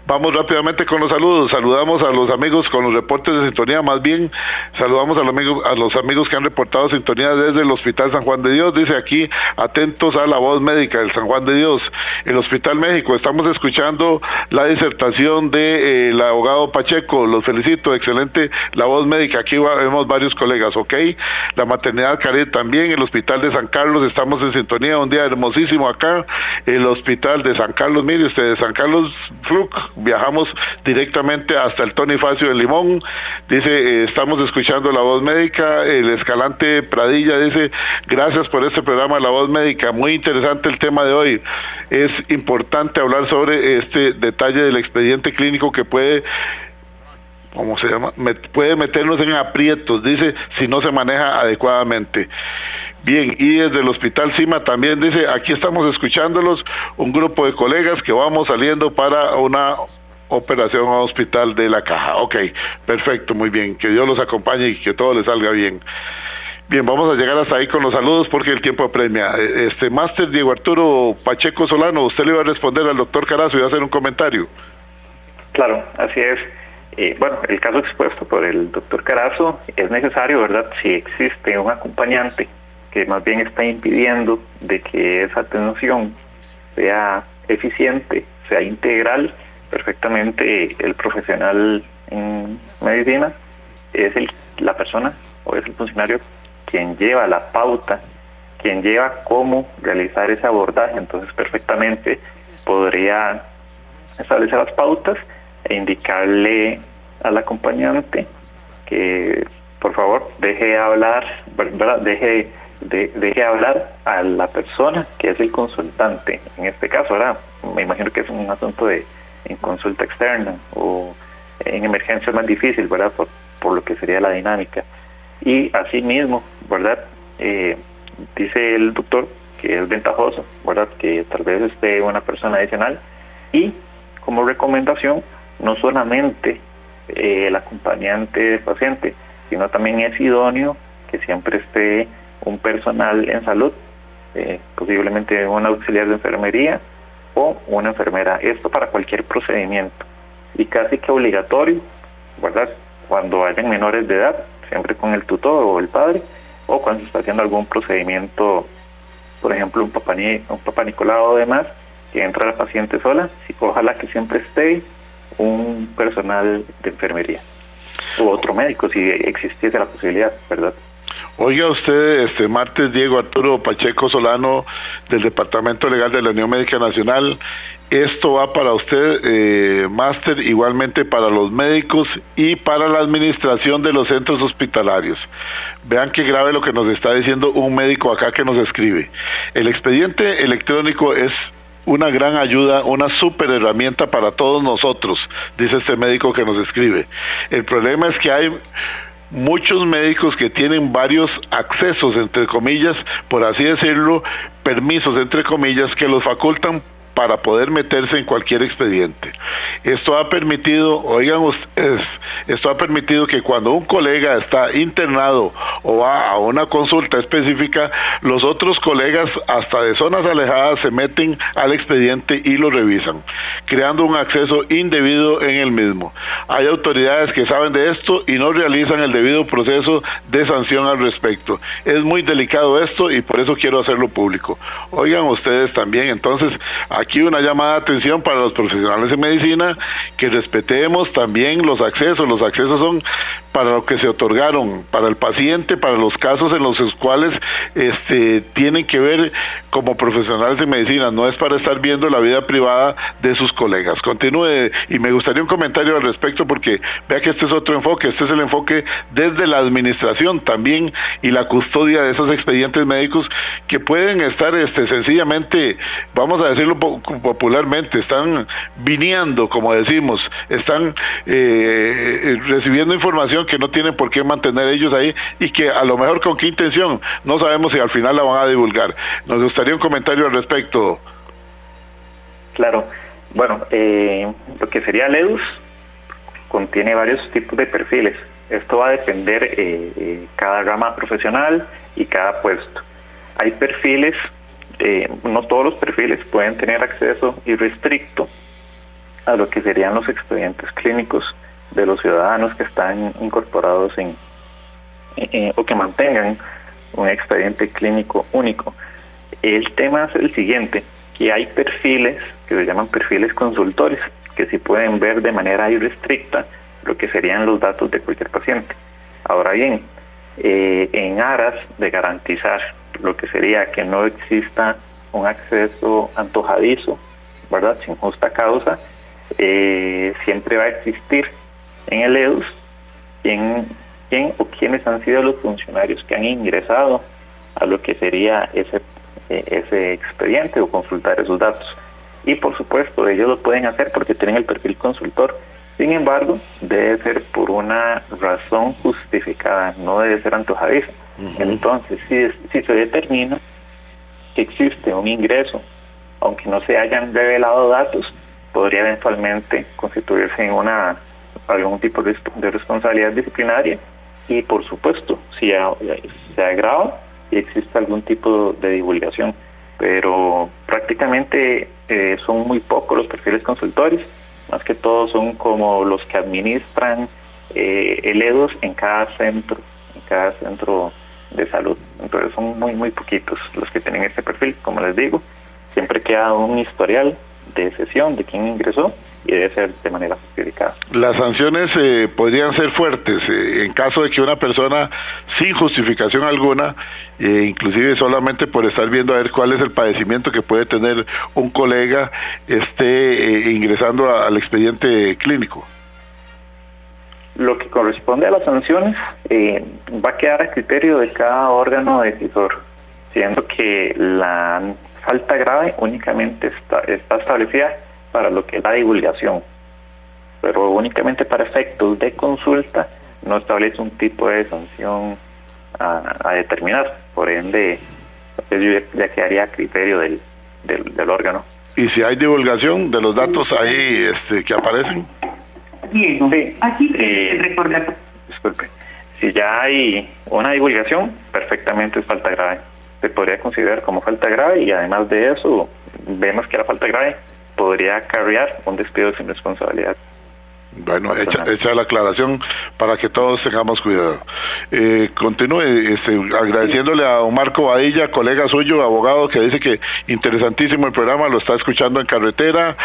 Vamos rápidamente con los saludos. Saludamos a los amigos con los reportes de sintonía, más bien saludamos a los amigos que han reportado sintonía desde el Hospital San Juan de Dios. Dice aquí, atentos a La Voz Médica del San Juan de Dios. El Hospital México, estamos escuchando la disertación del abogado Pacheco, los felicito, excelente La Voz Médica, aquí vemos varios colegas, ok. La Maternidad Caret también, el Hospital de San Carlos, estamos en sintonía, un día hermosísimo acá. El Hospital de San Carlos, mire usted, de San Carlos Fluc, viajamos directamente hasta el Tony Facio de Limón. Dice, estamos escuchando La Voz Médica. El Escalante Pradilla dice, gracias por este programa La Voz Médica, muy interesante el tema de hoy. Es importante hablar sobre este detalle del expediente clínico que puede, ¿cómo se llama? Puede meternos en aprietos, dice, si no se maneja adecuadamente. Bien, y desde el Hospital Cima también dice, aquí estamos escuchándolos, un grupo de colegas que vamos saliendo para una operación a Hospital de la Caja. Ok, perfecto, muy bien, que Dios los acompañe y que todo les salga bien. Bien, vamos a llegar hasta ahí con los saludos porque el tiempo apremia. Máster Diego Arturo Pacheco Solano, usted le iba a responder al doctor Carazo y va a hacer un comentario. Claro, así es. Bueno, el caso expuesto por el doctor Carazo es necesario, ¿verdad? Si existe un acompañante que más bien está impidiendo de que esa atención sea eficiente, sea integral. Perfectamente el profesional en medicina es la persona o es el funcionario quien lleva la pauta, quien lleva cómo realizar ese abordaje. Entonces perfectamente podría establecer las pautas e indicarle al acompañante que por favor deje hablar, ¿verdad? Deje hablar a la persona que es el consultante. En este caso, ¿verdad? Me imagino que es un asunto en consulta externa o en emergencia es más difícil, ¿verdad? Por lo que sería la dinámica. Y asimismo, ¿verdad? Dice el doctor que es ventajoso, ¿verdad? Que tal vez esté una persona adicional y como recomendación, no solamente el acompañante del paciente, sino también es idóneo que siempre esté un personal en salud, posiblemente un auxiliar de enfermería o una enfermera, esto para cualquier procedimiento y casi que obligatorio, ¿verdad? Cuando hayan menores de edad, siempre con el tutor o el padre, o cuando se está haciendo algún procedimiento, por ejemplo un papá Nicolau o demás, que entra la paciente sola, ojalá que siempre esté un personal de enfermería u otro médico si existiese la posibilidad, ¿verdad? Oiga usted, martes Diego Arturo Pacheco Solano del Departamento Legal de la Unión Médica Nacional. Esto va para usted, máster, igualmente para los médicos y para la administración de los centros hospitalarios. Vean qué grave lo que nos está diciendo un médico acá que nos escribe. El expediente electrónico es una gran ayuda, una super herramienta para todos nosotros, dice este médico que nos escribe. El problema es que hay muchos médicos que tienen varios accesos, entre comillas, por así decirlo, permisos, entre comillas, que los facultan para poder meterse en cualquier expediente. Esto ha permitido, oigan ustedes, esto ha permitido que cuando un colega está internado o va a una consulta específica, los otros colegas hasta de zonas alejadas se meten al expediente y lo revisan, creando un acceso indebido en el mismo. Hay autoridades que saben de esto y no realizan el debido proceso de sanción al respecto. Es muy delicado esto y por eso quiero hacerlo público. Oigan ustedes también, entonces, aquí una llamada de atención para los profesionales en medicina, que respetemos también los accesos. Los accesos son para lo que se otorgaron para el paciente, para los casos en los cuales tienen que ver como profesionales en medicina, no es para estar viendo la vida privada de sus colegas. Continúe, y me gustaría un comentario al respecto, porque vea que este es otro enfoque, este es el enfoque desde la administración también y la custodia de esos expedientes médicos que pueden estar sencillamente, vamos a decirlo popularmente, están viniendo, como decimos, están recibiendo información que no tienen por qué mantener ellos ahí y que a lo mejor con qué intención, no sabemos si al final la van a divulgar. Nos gustaría un comentario al respecto. Claro, bueno, lo que sería el EDUS contiene varios tipos de perfiles. Esto va a depender cada rama profesional y cada puesto. Hay perfiles, no todos los perfiles pueden tener acceso irrestricto a lo que serían los expedientes clínicos de los ciudadanos que están incorporados o que mantengan un expediente clínico único. El tema es el siguiente, que hay perfiles que se llaman perfiles consultores, que sí pueden ver de manera irrestricta lo que serían los datos de cualquier paciente. Ahora bien, en aras de garantizar lo que sería que no exista un acceso antojadizo, ¿verdad?, sin justa causa, siempre va a existir en el EDUS quién o quiénes han sido los funcionarios que han ingresado a lo que sería ese expediente o consultar esos datos. Y por supuesto ellos lo pueden hacer porque tienen el perfil consultor. Sin embargo, debe ser por una razón justificada, no debe ser antojadiza. Entonces, si se determina que existe un ingreso, aunque no se hayan revelado datos, podría eventualmente constituirse en algún tipo de responsabilidad disciplinaria y, por supuesto, si se agrava y existe algún tipo de divulgación. Pero prácticamente son muy pocos los perfiles consultores, más que todo son como los que administran el EDUS en cada centro de salud. Entonces son muy poquitos los que tienen este perfil, como les digo, Siempre queda un historial de sesión de quién ingresó y debe ser de manera justificada. Las sanciones podrían ser fuertes en caso de que una persona sin justificación alguna, inclusive solamente por estar viendo a ver cuál es el padecimiento que puede tener un colega, esté ingresando al expediente clínico. Lo que corresponde a las sanciones va a quedar a criterio de cada órgano decisor, siendo que la falta grave únicamente está establecida para lo que es la divulgación, pero únicamente para efectos de consulta no establece un tipo de sanción a determinar, por ende ya quedaría a criterio del órgano. ¿Y si hay divulgación de los datos ahí que aparecen? Diego, aquí recordar. Disculpe, si ya hay una divulgación, perfectamente es falta grave. Se podría considerar como falta grave y además de eso, vemos que la falta grave podría acarrear un despido sin responsabilidad. Bueno, hecha la aclaración para que todos tengamos cuidado. Continúe agradeciéndole a don Marco Badilla, colega suyo, abogado, que dice que interesantísimo el programa, lo está escuchando en carretera.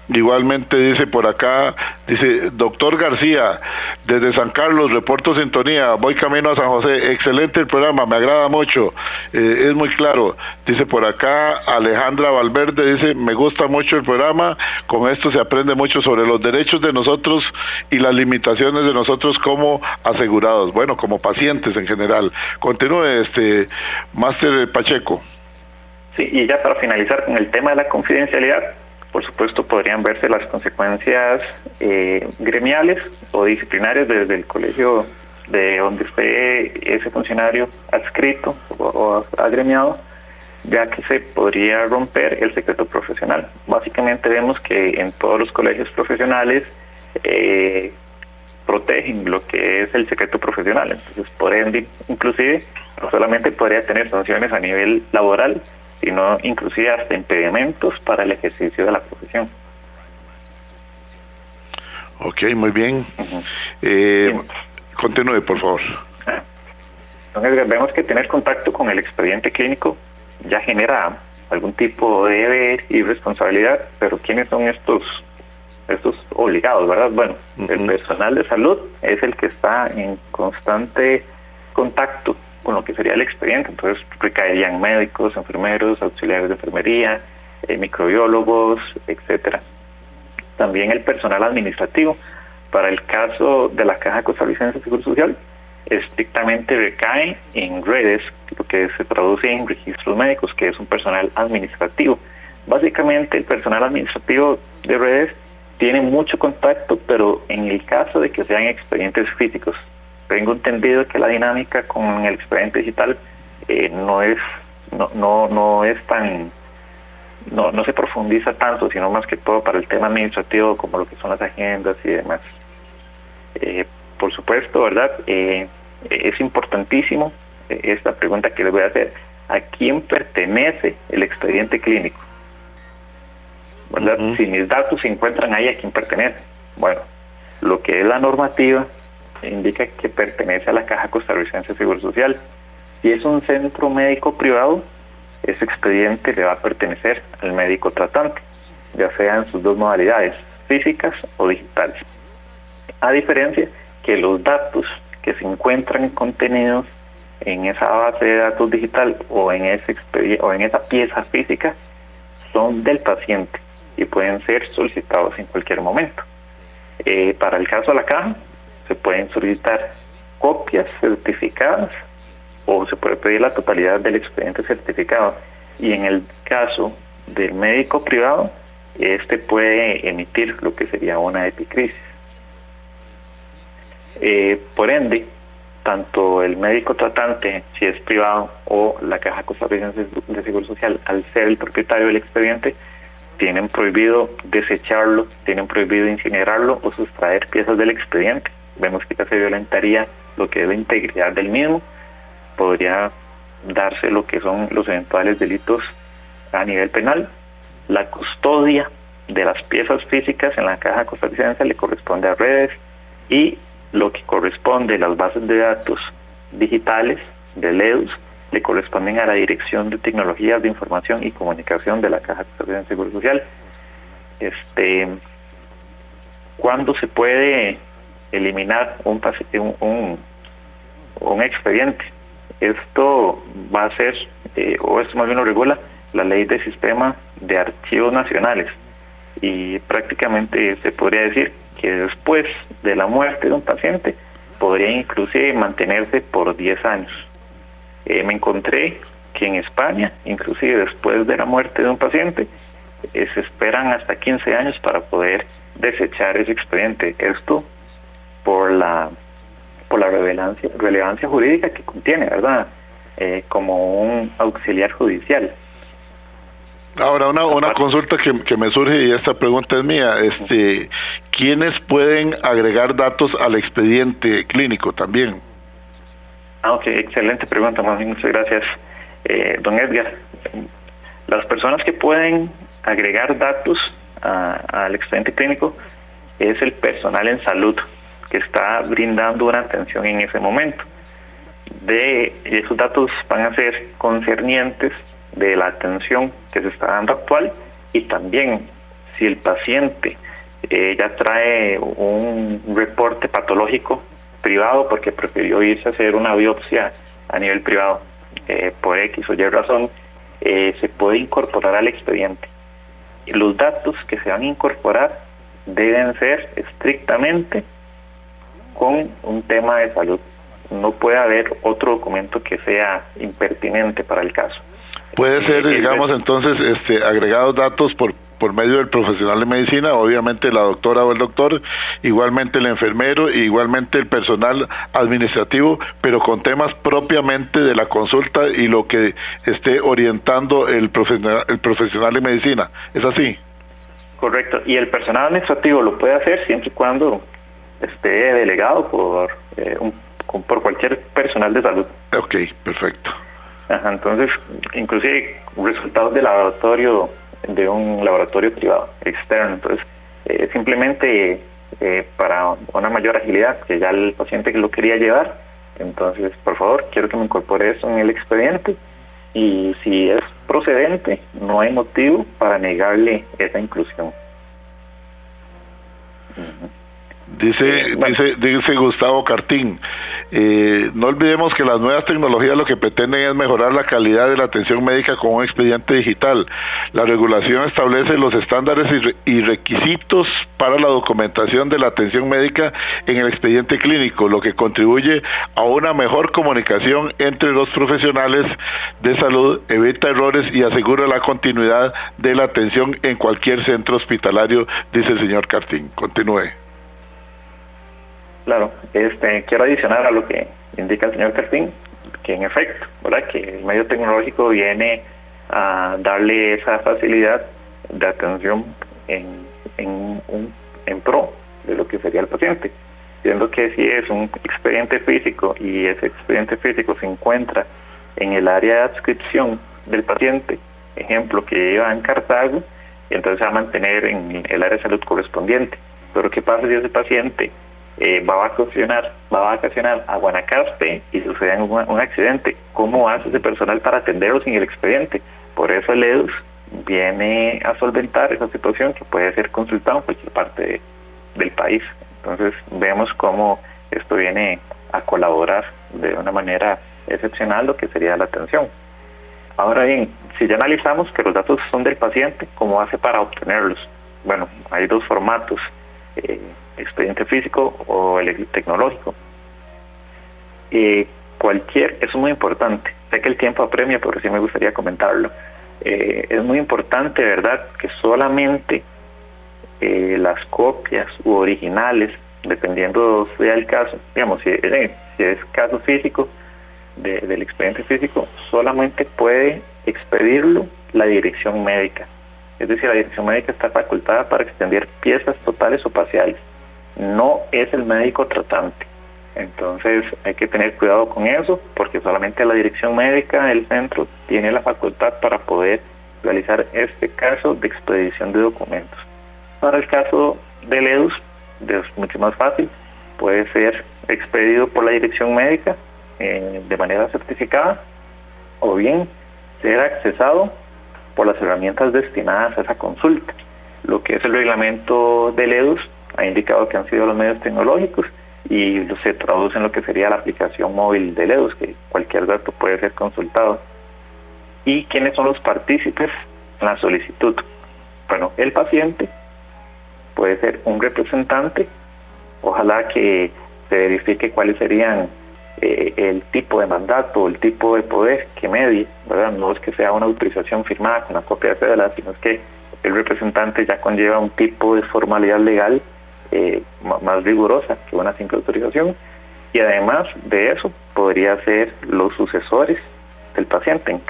Igualmente dice por acá, dice doctor García, desde San Carlos, reporto sintonía, voy camino a San José, excelente el programa, me agrada mucho, es muy claro. Dice por acá Alejandra Valverde, dice me gusta mucho el programa, con esto se aprende mucho sobre los derechos de nosotros y las limitaciones de nosotros como asegurados, bueno, como pacientes en general. Continúe, Máster Pacheco. Sí, y ya para finalizar con el tema de la confidencialidad, por supuesto podrían verse las consecuencias gremiales o disciplinarias desde el colegio de donde esté ese funcionario adscrito o agremiado, ya que se podría romper el secreto profesional. Básicamente vemos que en todos los colegios profesionales protegen lo que es el secreto profesional, entonces por ende inclusive no solamente podría tener sanciones a nivel laboral, sino inclusive hasta impedimentos para el ejercicio de la profesión. Ok, muy bien. Continúe, por favor. Entonces vemos que tener contacto con el expediente clínico ya genera algún tipo de deber y responsabilidad, pero ¿quiénes son estos obligados, verdad? Bueno, el personal de salud es el que está en constante contacto con lo que sería el expediente, entonces recaerían médicos, enfermeros, auxiliares de enfermería, microbiólogos, etcétera. También el personal administrativo. Para el caso de la Caja Costarricense de Seguro Social, estrictamente recae en redes, lo que se traduce en registros médicos, que es un personal administrativo. Básicamente el personal administrativo de redes tiene mucho contacto, pero en el caso de que sean expedientes físicos, tengo entendido que la dinámica con el expediente digital no se profundiza tanto, sino más que todo para el tema administrativo, como lo que son las agendas y demás. Por supuesto, ¿verdad? Es importantísimo esta pregunta que les voy a hacer: ¿a quién pertenece el expediente clínico? ¿Verdad? Si mis datos se encuentran ahí, ¿a quién pertenece? Bueno, lo que es la normativa indica que pertenece a la Caja Costarricense de Seguro Social. Si es un centro médico privado, ese expediente le va a pertenecer al médico tratante, ya sea en sus dos modalidades, físicas o digitales. A diferencia que los datos que se encuentran contenidos en esa base de datos digital o en esa pieza física son del paciente y pueden ser solicitados en cualquier momento. Para el caso de la caja, se pueden solicitar copias certificadas o se puede pedir la totalidad del expediente certificado, y en el caso del médico privado, este puede emitir lo que sería una epicrisis. Por ende, tanto el médico tratante, si es privado, o la Caja Costarricense de Seguro Social, al ser el propietario del expediente, tienen prohibido desecharlo, tienen prohibido incinerarlo o sustraer piezas del expediente. Vemos que ya se violentaría lo que es la integridad del mismo, podría darse lo que son los eventuales delitos a nivel penal. La custodia de las piezas físicas en la Caja Costarricense le corresponde a redes, y lo que corresponde a las bases de datos digitales de LEDUS le corresponden a la Dirección de Tecnologías de Información y Comunicación de la Caja de Seguro Social. ¿Cuándo se puede eliminar un expediente? Esto va a ser, o esto más bien lo regula, la Ley de Sistema de Archivos Nacionales, y prácticamente se podría decir que después de la muerte de un paciente podría inclusive mantenerse por 10 años. Me encontré que en España, inclusive después de la muerte de un paciente, se esperan hasta 15 años para poder desechar ese expediente. Esto por la relevancia jurídica que contiene, ¿verdad? Como un auxiliar judicial. Ahora, una consulta que me surge, y esta pregunta es mía, ¿quiénes pueden agregar datos al expediente clínico también? Ok, excelente pregunta, muchas gracias, don Edgar. Las personas que pueden agregar datos al expediente clínico es el personal en salud que está brindando una atención en ese momento. Esos datos van a ser concernientes de la atención que se está dando actual, y también si el paciente ya trae un reporte patológico privado porque prefirió irse a hacer una biopsia a nivel privado por X o Y razón, se puede incorporar al expediente. Y los datos que se van a incorporar deben ser estrictamente con un tema de salud. No puede haber otro documento que sea impertinente para el caso. Puede ser, digamos, entonces, agregados datos por medio del profesional de medicina, obviamente la doctora o el doctor, igualmente el enfermero, igualmente el personal administrativo, pero con temas propiamente de la consulta y lo que esté orientando el profesional de medicina. ¿Es así? Correcto. Y el personal administrativo lo puede hacer siempre y cuando esté delegado por cualquier personal de salud. Ok, perfecto. Ajá, entonces, inclusive resultados de laboratorio, de un laboratorio privado externo. Entonces, simplemente para una mayor agilidad, que ya el paciente que lo quería llevar, entonces, por favor, quiero que me incorpore eso en el expediente, y si es procedente, no hay motivo para negarle esa inclusión. Dice Gustavo Cartín, no olvidemos que las nuevas tecnologías lo que pretenden es mejorar la calidad de la atención médica con un expediente digital. La regulación establece los estándares y requisitos para la documentación de la atención médica en el expediente clínico, lo que contribuye a una mejor comunicación entre los profesionales de salud, evita errores y asegura la continuidad de la atención en cualquier centro hospitalario, dice el señor Cartín. Continúe. Claro, quiero adicionar a lo que indica el señor Cartín, que en efecto, ¿verdad?, que el medio tecnológico viene a darle esa facilidad de atención en pro de lo que sería el paciente, siendo que si es un expediente físico y ese expediente físico se encuentra en el área de adscripción del paciente, ejemplo que iba en Cartago, y entonces va a mantener en el área de salud correspondiente. Pero ¿qué pasa si ese paciente va a vacacionar a Guanacaste y sucede un accidente? ¿Cómo hace ese personal para atenderlo sin el expediente? Por eso el EDUS viene a solventar esa situación que puede ser consultada en cualquier parte del país. Entonces vemos cómo esto viene a colaborar de una manera excepcional lo que sería la atención. Ahora bien, si ya analizamos que los datos son del paciente, ¿cómo hace para obtenerlos? Bueno, hay dos formatos, expediente físico o el tecnológico. Eso es muy importante. Sé que el tiempo apremia, pero sí me gustaría comentarlo. Es muy importante, ¿verdad?, que solamente las copias u originales, dependiendo sea el caso, digamos, si es caso físico, del expediente físico, solamente puede expedirlo la dirección médica. Es decir, la dirección médica está facultada para extender piezas totales o parciales. No es el médico tratante. Entonces hay que tener cuidado con eso, porque solamente la dirección médica del centro tiene la facultad para poder realizar este caso de expedición de documentos. Para el caso del EDUS, es mucho más fácil, puede ser expedido por la dirección médica de manera certificada, o bien ser accesado por las herramientas destinadas a esa consulta. Lo que es el reglamento del EDUS ha indicado que han sido los medios tecnológicos y se traduce en lo que sería la aplicación móvil del EDUS, que cualquier dato puede ser consultado. ¿Y quiénes son los partícipes en la solicitud? Bueno, el paciente puede ser un representante, ojalá que se verifique cuáles serían el tipo de mandato, el tipo de poder que medie, ¿verdad? No es que sea una autorización firmada con una copia de cédula, sino es que el representante ya conlleva un tipo de formalidad legal más rigurosa que una simple autorización, y además de eso podría ser los sucesores del paciente en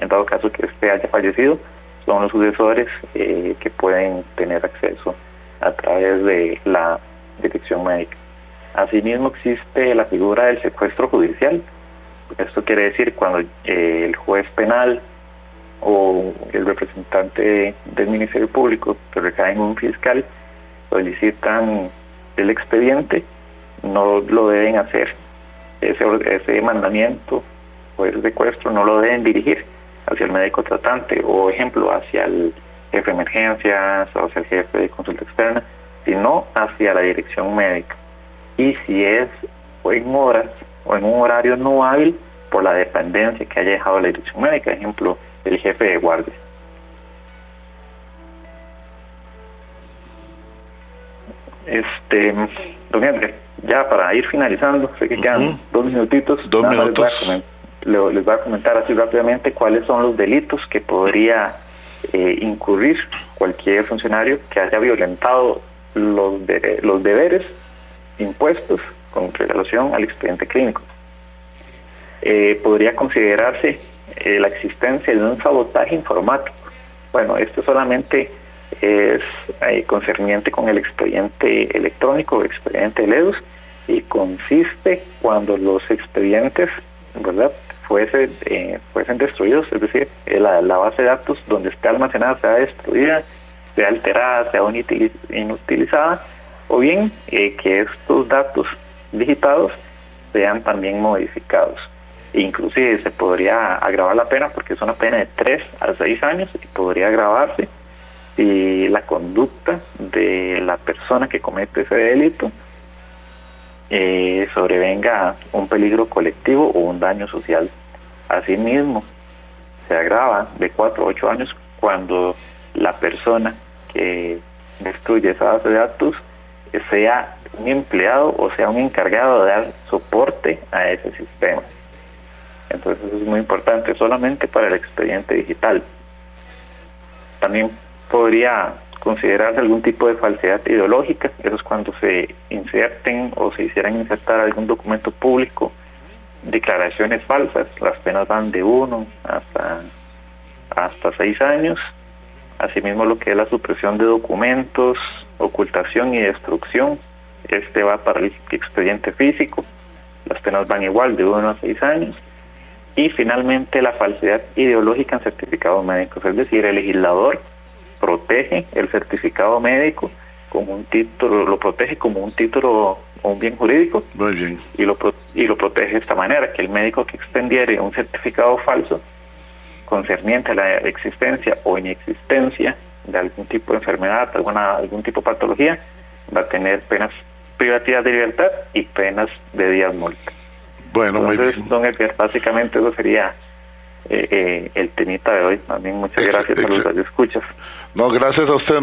dado caso que éste haya fallecido. Son los sucesores que pueden tener acceso a través de la dirección médica. Asimismo existe la figura del secuestro judicial. Esto quiere decir cuando el juez penal o el representante del Ministerio Público que recae en un fiscal solicitan el expediente, no lo deben hacer. Ese mandamiento o ese secuestro no lo deben dirigir hacia el médico tratante o, ejemplo, hacia el jefe de emergencias o hacia el jefe de consulta externa, sino hacia la dirección médica. Y si es en horas o en un horario no hábil, por la dependencia que haya dejado la dirección médica, ejemplo, el jefe de guardia. Don Henry, ya para ir finalizando, sé que quedan 2 minutitos. Les voy a comentar así rápidamente cuáles son los delitos que podría incurrir cualquier funcionario que haya violentado los deberes impuestos con relación al expediente clínico. Podría considerarse la existencia de un sabotaje informático. Bueno, esto solamente es concerniente con el expediente electrónico, expediente del EDUS, y consiste cuando los expedientes, ¿verdad?, fuesen destruidos, es decir, la base de datos donde esté almacenada sea destruida, sea alterada, sea inutilizada, o bien que estos datos digitados sean también modificados. Inclusive se podría agravar la pena, porque es una pena de 3 a 6 años, y podría agravarse si la conducta de la persona que comete ese delito sobrevenga un peligro colectivo o un daño social. Asimismo, se agrava de 4 a 8 años cuando la persona que destruye esa base de datos sea un empleado o sea un encargado de dar soporte a ese sistema. Entonces eso es muy importante, solamente para el expediente digital. También podría considerarse algún tipo de falsedad ideológica. Eso es cuando se inserten o se hicieran insertar algún documento público declaraciones falsas. Las penas van de 1 hasta 6 años. Asimismo, lo que es la supresión de documentos, ocultación y destrucción, va para el expediente físico. Las penas van igual de 1 a 6 años. Y finalmente, la falsedad ideológica en certificados médicos, es decir, el legislador protege el certificado médico como un título, lo protege como un título o un bien jurídico. Muy bien. Y lo protege de esta manera, que el médico que extendiere un certificado falso concerniente a la existencia o inexistencia de algún tipo de enfermedad, algún tipo de patología, va a tener penas privativas de libertad y penas de días multa. Bueno, entonces, muy bien. Don Edgar, básicamente eso sería el temita de hoy. También muchas gracias a los escuchas. No, gracias a usted,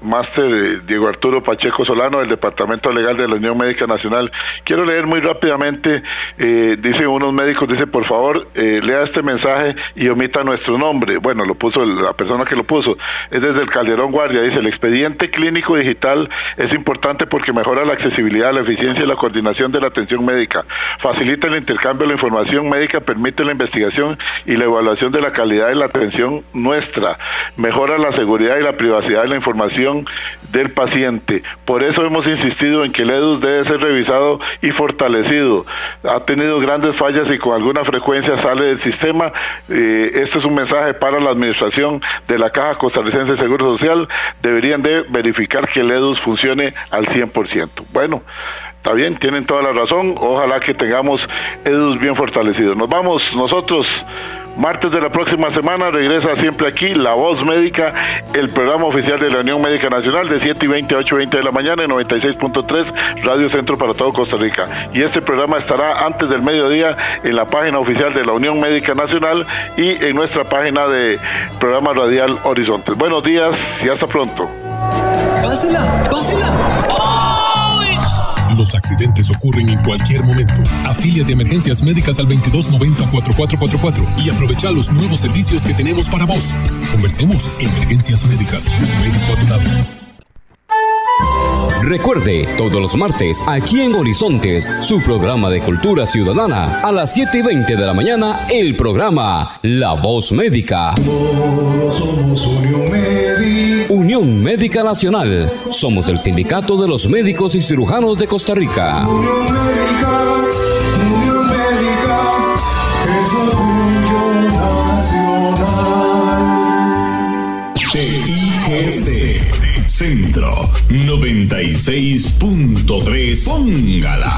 Máster Diego Arturo Pacheco Solano, del Departamento Legal de la Unión Médica Nacional. Quiero leer muy rápidamente, dicen unos médicos, dice, por favor, lea este mensaje y omita nuestro nombre. Bueno, lo puso la persona que lo puso, es desde el Calderón Guardia, dice, el expediente clínico digital es importante porque mejora la accesibilidad, la eficiencia y la coordinación de la atención médica, facilita el intercambio de la información médica, permite la investigación y la evaluación de la calidad de la atención nuestra, mejora la seguridad y la privacidad de la información del paciente. Por eso hemos insistido en que el EDUS debe ser revisado y fortalecido. Ha tenido grandes fallas y con alguna frecuencia sale del sistema. Este es un mensaje para la administración de la Caja Costarricense de Seguro Social. Deberían de verificar que el EDUS funcione al 100%. Bueno, Está bien, tienen toda la razón. Ojalá que tengamos EDUs bien fortalecidos. Nos vamos nosotros. Martes de la próxima semana regresa siempre aquí La Voz Médica, el programa oficial de la Unión Médica Nacional, de 7:20 a 8:20 de la mañana en 96.3 Radio Centro para todo Costa Rica. Y este programa estará antes del mediodía en la página oficial de la Unión Médica Nacional y en nuestra página de programa radial Horizontes. Buenos días y hasta pronto. ¡Pásela! Los accidentes ocurren en cualquier momento. Afíliate a Emergencias Médicas al 2290-4444 y aprovecha los nuevos servicios que tenemos para vos. Conversemos. Emergencias Médicas, un médico a tu lado. Recuerde, todos los martes, aquí en Horizontes, su programa de cultura ciudadana, a las 7:20 de la mañana, el programa La Voz Médica. Todos somos Unión Médica. Unión Médica Nacional. Somos el sindicato de los médicos y cirujanos de Costa Rica. Unión Médica es orgullo nacional. TIGC Centro 96.3. Póngala.